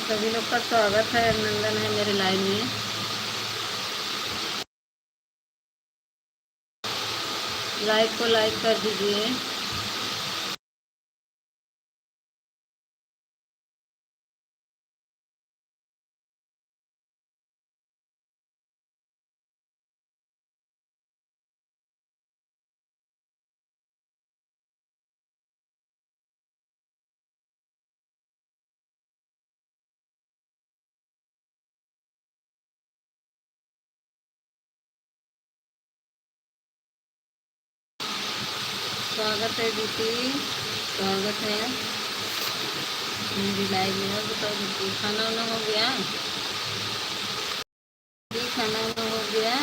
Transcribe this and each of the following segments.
सभी लोग का स्वागत है। अभिनंदन है मेरे लाइव में। लाइव को लाइक कर दीजिए। स्वागत है दीदी, स्वागत है मेरी लाइव में। और बताओ दीदी, खाना वाना हो गया? दीदी खाना वाना हो गया?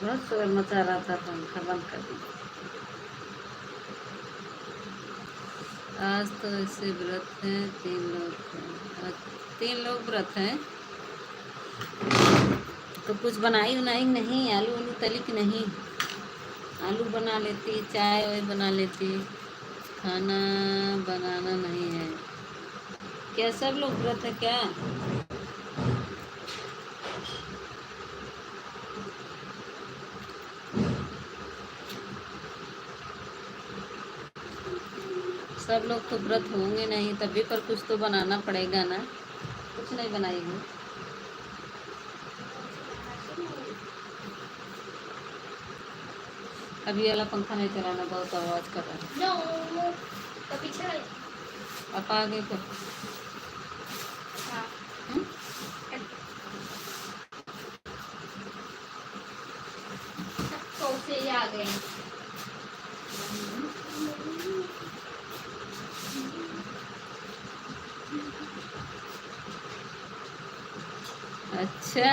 बहुत शोर मचा रहा था, पंखा बंद कर दिया। आज तो ऐसे व्रत हैं, 3 लोग हैं। आज 3 लोग व्रत हैं, तो कुछ बनाई उनाई नहीं, आलू वालू तली की नहीं। आलू बना लेती, चाय वाय बना लेती, खाना बनाना नहीं है। क्या सब लोग व्रत है क्या? सब लोग तो व्रत होंगे नहीं, तभी पर कुछ तो बनाना पड़ेगा ना। कुछ नहीं बनाएगी। अभी वाला पंखा नहीं चलाना, बहुत आवाज कर रहा है। तो पीछे आप आगे को। से आ गए। अच्छा,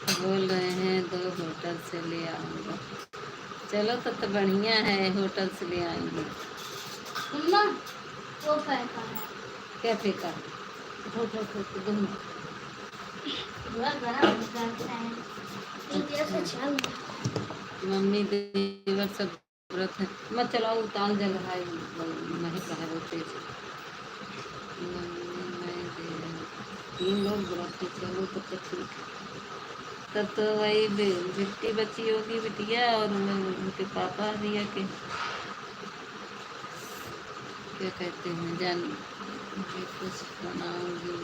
बोल रहे हैं 2 होटल से ले आऊँगा। चलो तो बढ़िया है, होटल से ले आएंगे। मम्मा वो फेंका है। क्या फेंका? मम्मी देवर सब व्रत है। मत चलाओ, ताल जल रहा है, नहीं कहा वो तेज। 3 लोग व्रत है, चलो तब तो ठीक है। तब तो वही बिट्टी बच्ची होगी, बिटिया, और उनके पापा रिया के क्या कहते हैं, जान कुछ बनाऊंगी।